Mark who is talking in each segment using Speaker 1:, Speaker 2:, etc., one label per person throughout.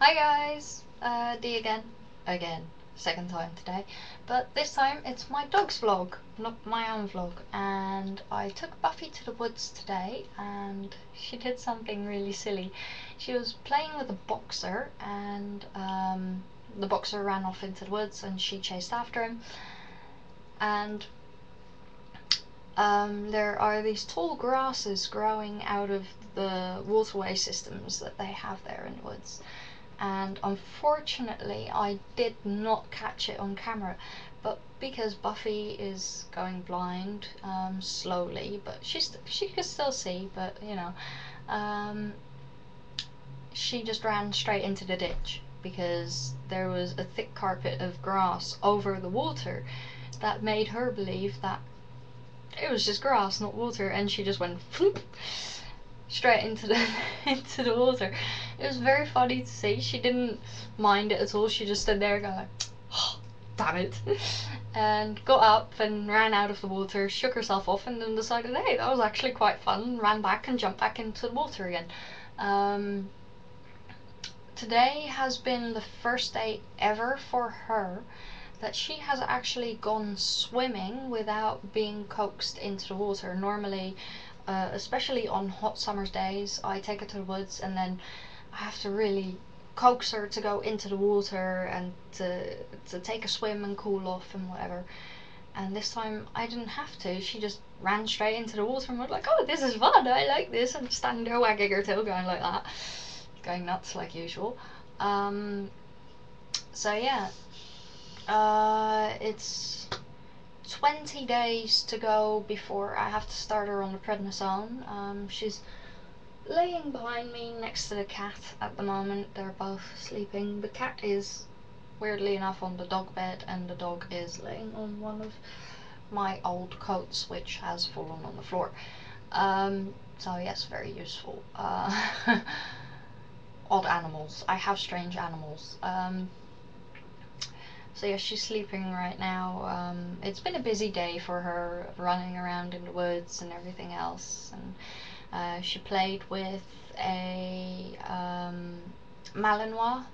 Speaker 1: Hi guys, Dee again, second time today, but this time it's my dog's vlog, not my own vlog, and I took Buffy to the woods today and she did something really silly. She was playing with a boxer and the boxer ran off into the woods and she chased after him, and there are these tall grasses growing out of the waterway systems that they have there in the woods, and unfortunately I did not catch it on camera, but because Buffy is going blind slowly, but she can still see, but you know, she just ran straight into the ditch because there was a thick carpet of grass over the water that made her believe that it was just grass, not water, and she just went floop straight into the into the water. It was very funny to see. She didn't mind it at all. She just stood there going like, oh, damn it, and got up and ran out of the water, shook herself off, and then decided, hey, that was actually quite fun. Ran back and jumped back into the water again. Today has been the first day ever for her that she has actually gone swimming without being coaxed into the water. Normally, especially on hot summer's days, I take her to the woods and then I have to really coax her to go into the water and to take a swim and cool off and whatever. And this time I didn't have to. She just ran straight into the water and was like, oh, this is fun, I like this, and standing there wagging her tail going like that, going nuts like usual. So yeah, it's 20 days to go before I have to start her on the prednisone. She's laying behind me next to the cat at the moment. They're both sleeping. The cat is, weirdly enough, on the dog bed, and the dog is laying on one of my old coats, which has fallen on the floor. So yes, very useful. Odd animals. I have strange animals. So yeah, she's sleeping right now. It's been a busy day for her, running around in the woods and everything else. And she played with a Malinois.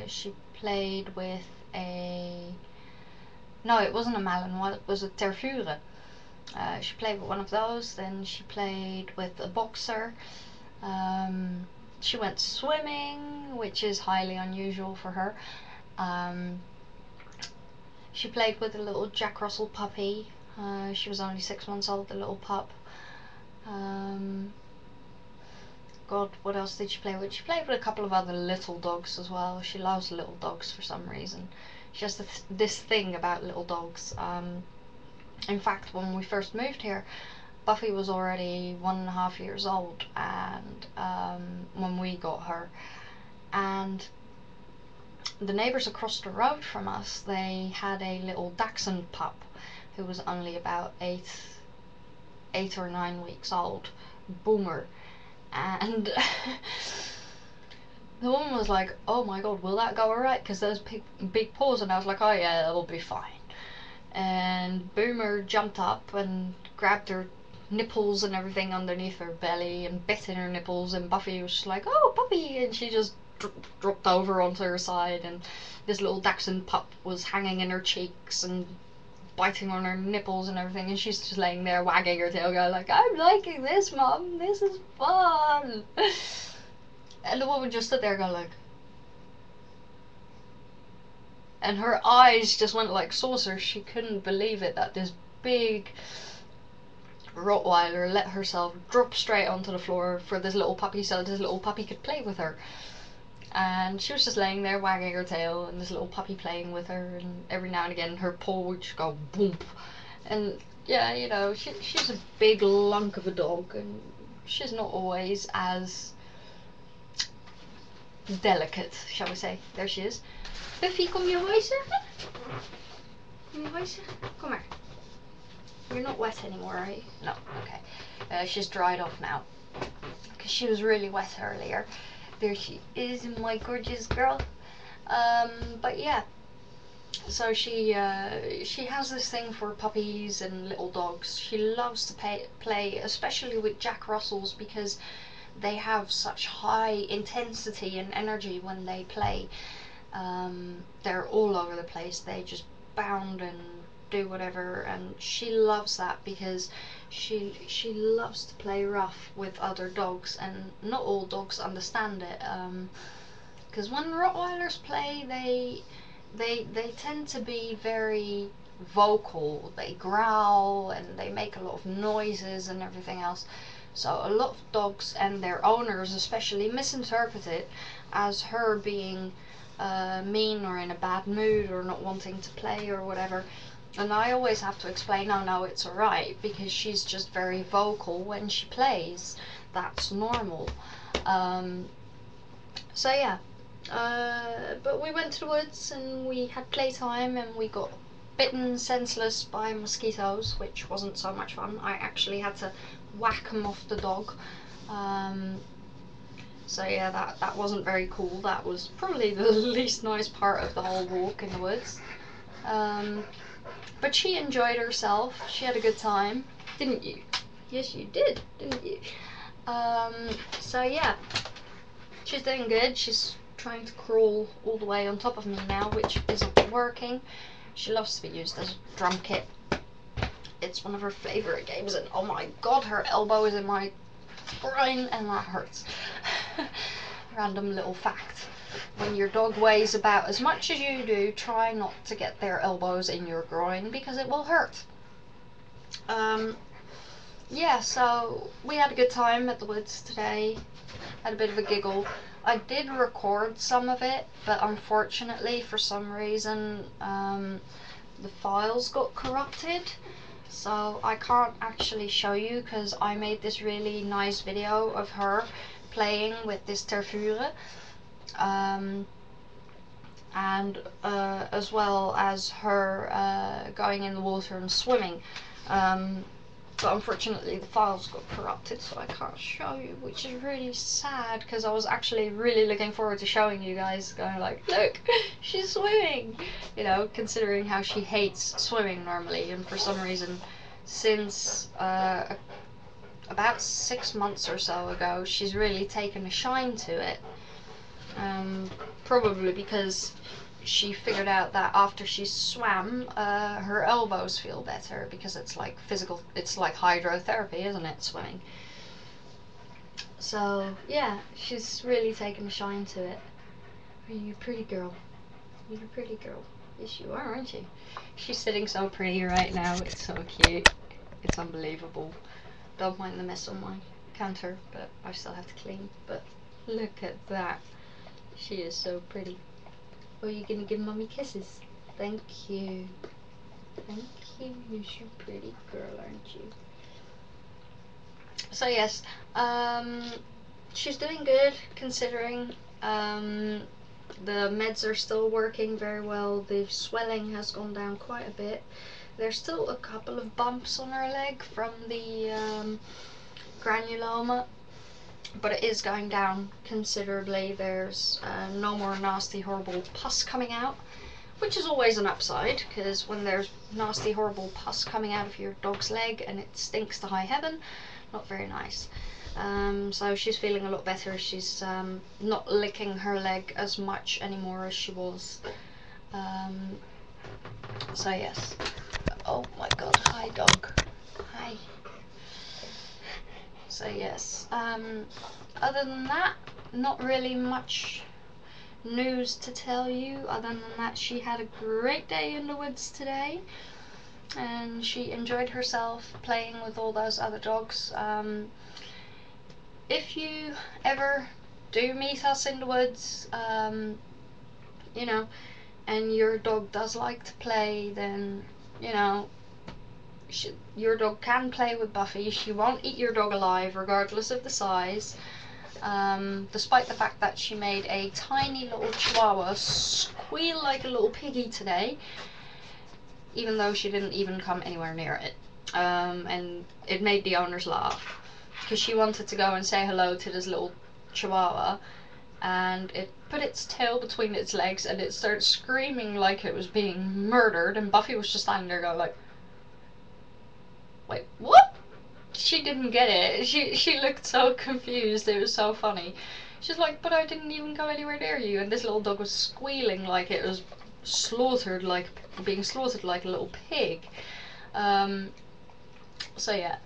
Speaker 1: She played with a... No, it wasn't a Malinois, it was a Tervuren. She played with one of those, then she played with a boxer. She went swimming, which is highly unusual for her. She played with a little Jack Russell puppy. She was only 6 months old, the little pup. God, what else did she play with? She played with a couple of other little dogs as well. She loves little dogs for some reason. She has this thing about little dogs. In fact, when we first moved here, Buffy was already 1.5 years old, and when we got her, and the neighbours across the road from us, they had a little Dachshund pup who was only about 8 or 9 weeks old, Boomer, and the woman was like, oh my god, will that go alright, because those big paws, and I was like, oh yeah, it'll be fine. And Boomer jumped up and grabbed her nipples and everything underneath her belly and bit in her nipples, and Buffy was just like, oh puppy, and she just dropped over onto her side, and this little Dachshund pup was hanging in her cheeks and biting on her nipples and everything, and she's just laying there wagging her tail going like, I'm liking this, Mum, this is fun. And the woman just stood there going like, and her eyes just went like saucers. She couldn't believe it that this big Rottweiler let herself drop straight onto the floor for this little puppy so this little puppy could play with her. And she was just laying there wagging her tail, and this little puppy playing with her, and every now and again her paw would just go boom. And yeah, you know, she's a big lunk of a dog, and she's not always as delicate, shall we say. There she is. Buffy, kom je hooi zeggen? Kom je hooi zeggen? Kom maar. You're not wet anymore, are you? No, okay. She's dried off now, because she was really wet earlier. There she is, my gorgeous girl. But yeah, so she has this thing for puppies and little dogs. She loves to play, especially with Jack Russells, because they have such high intensity and energy when they play. They're all over the place. They just bound and do whatever, and she loves that because she loves to play rough with other dogs, and not all dogs understand it. Because when Rottweilers play, they tend to be very vocal. They growl and they make a lot of noises and everything else. So a lot of dogs and their owners especially misinterpret it as her being mean or in a bad mood or not wanting to play or whatever. And I always have to explain, oh no, it's alright, because she's just very vocal when she plays. That's normal. So yeah. But we went to the woods and we had playtime and we got bitten senseless by mosquitoes, which wasn't so much fun. I actually had to whack them off the dog. So yeah, that wasn't very cool. That was probably the least nice part of the whole walk in the woods. But she enjoyed herself. She had a good time, didn't you? Yes, you did, didn't you? So yeah, she's doing good. She's trying to crawl all the way on top of me now, which isn't working. She loves to be used as a drum kit. It's one of her favourite games, and oh my god, her elbow is in my groin and that hurts. Random little fact. When your dog weighs about as much as you do, try not to get their elbows in your groin because it will hurt. Yeah, so we had a good time at the woods today. Had a bit of a giggle. I did record some of it, but unfortunately for some reason the files got corrupted, so I can't actually show you because I made this really nice video of her playing with this terfure, and as well as her going in the water and swimming. But unfortunately the files got corrupted, so I can't show you, which is really sad because I was actually really looking forward to showing you guys, going like, look, she's swimming, you know, considering how she hates swimming normally. And for some reason, since about 6 months or so ago, she's really taken a shine to it. Probably because she figured out that after she swam, her elbows feel better, because it's like physical, it's like hydrotherapy, isn't it, swimming? So yeah, she's really taken a shine to it. Are you a pretty girl? You're a pretty girl. Yes you are, aren't you? She's sitting so pretty right now, it's so cute. It's unbelievable. Don't mind the mess on my counter, but I still have to clean. But look at that. She is so pretty. Are you gonna give mommy kisses? Thank you. Thank you. You're a pretty girl, aren't you? So yes, she's doing good considering. The meds are still working very well. The swelling has gone down quite a bit. There's still a couple of bumps on her leg from the granuloma, but it is going down considerably. There's no more nasty horrible pus coming out, which is always an upside, because when there's nasty horrible pus coming out of your dog's leg and it stinks to high heaven, not very nice. So she's feeling a lot better. She's not licking her leg as much anymore as she was. So yes. Oh my god, hi dog. Hi. So yes, other than that, not really much news to tell you. Other than that, she had a great day in the woods today, and she enjoyed herself playing with all those other dogs. If you ever do meet us in the woods, you know, and your dog does like to play, then, you know, your dog can play with Buffy. She won't eat your dog alive, regardless of the size. Despite the fact that she made a tiny little chihuahua squeal like a little piggy today, even though she didn't even come anywhere near it. And it made the owners laugh, because she wanted to go and say hello to this little chihuahua, and it put its tail between its legs and it started screaming like it was being murdered, and Buffy was just standing there going like, wait, what? she didn't get it. She looked so confused. It was so funny. She's like, but I didn't even go anywhere near you. And this little dog was squealing like it was slaughtered, like being slaughtered like a little pig. So yeah,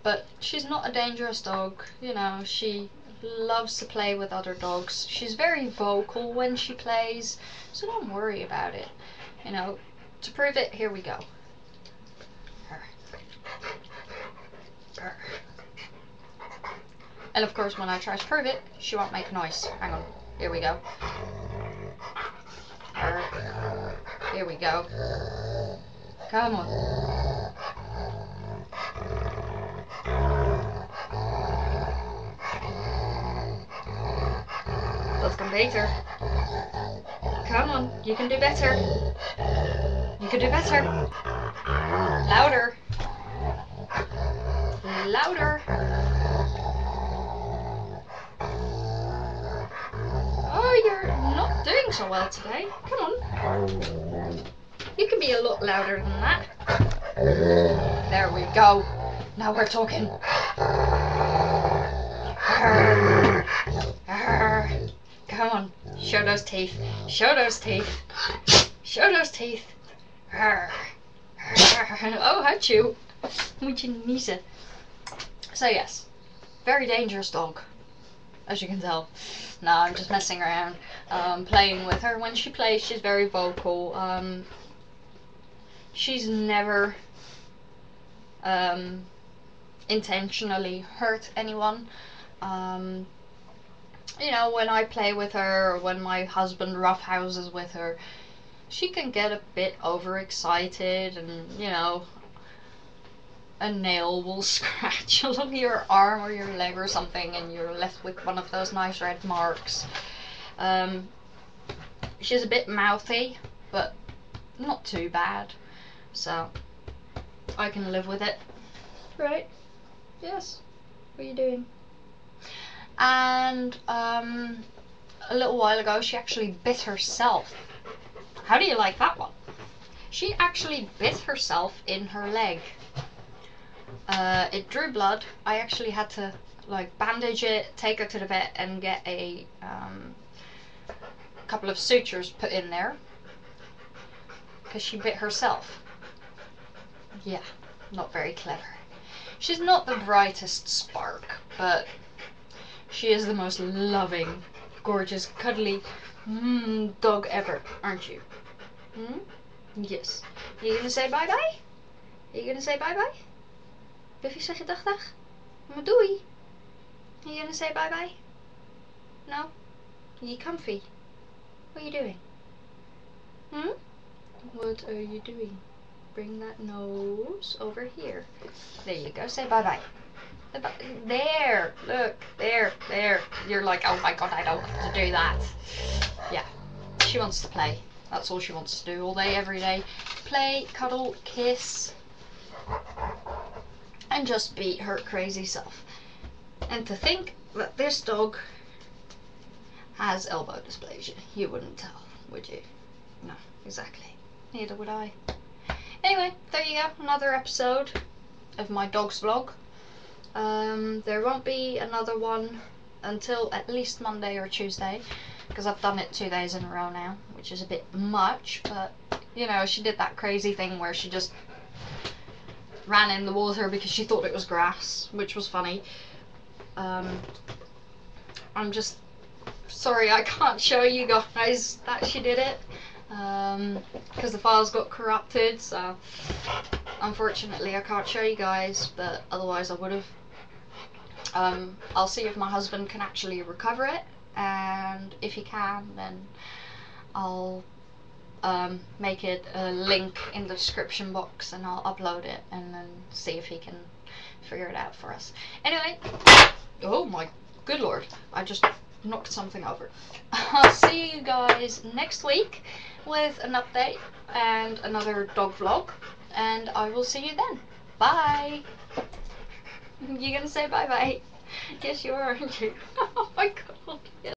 Speaker 1: but she's not a dangerous dog. You know, she loves to play with other dogs. She's very vocal when she plays, so don't worry about it. You know, to prove it, here we go. And of course, when I try to prove it, she won't make noise. Hang on, here we go. Here we go. Come on. Dat kan beter. Come on, you can do better. You can do better. Louder. Louder. Oh, you're not doing so well today. Come on. You can be a lot louder than that. There we go. Now we're talking. Come on. Show those teeth. Show those teeth. Show those teeth. Oh, achoo. Moet je niezen. So yes, very dangerous dog, as you can tell. No, I'm just messing around, playing with her. When she plays, she's very vocal. She's never intentionally hurt anyone. You know, when I play with her, or when my husband roughhouses with her, she can get a bit overexcited, and you know, a nail will scratch along your arm or your leg or something, and you're left with one of those nice red marks. She's a bit mouthy, but not too bad, so I can live with it. Right? Yes. What are you doing? And a little while ago, she actually bit herself. How do you like that one? She actually bit herself in her leg. It drew blood. I actually had to like bandage it, take her to the vet, and get a couple of sutures put in there because she bit herself. Yeah, not very clever. She's not the brightest spark, but she is the most loving, gorgeous, cuddly dog ever, aren't you? Hmm? Yes. Are you gonna say bye-bye? Are you gonna say bye-bye? Durf je zeggen dag dag? Maar doei. Are you gonna say bye-bye? No? Are you comfy? What are you doing? Hmm? What are you doing? Bring that nose over here. There you go. Say bye-bye. There. Look. There. There. You're like, oh my god, I don't want to do that. Yeah. She wants to play. That's all she wants to do all day, every day. Play, cuddle, kiss, and just be her crazy self. And to think that this dog has elbow dysplasia. You wouldn't tell, would you? No, exactly. Neither would I. Anyway, there you go. Another episode of my dog's vlog. There won't be another one until at least Monday or Tuesday, because I've done it 2 days in a row now, which is a bit much, but you know, she did that crazy thing where she just ran in the water because she thought it was grass, which was funny. I'm just sorry I can't show you guys that she did it, because the files got corrupted, so unfortunately I can't show you guys, but otherwise I would have. I'll see if my husband can actually recover it, and if he can, then I'll make it a link in the description box, and I'll upload it and then see if he can figure it out for us. Anyway, oh my good lord, I just knocked something over. I'll see you guys next week with an update and another dog vlog, and I will see you then. Bye. You gonna say bye bye? Yes you are, aren't you? Oh my god.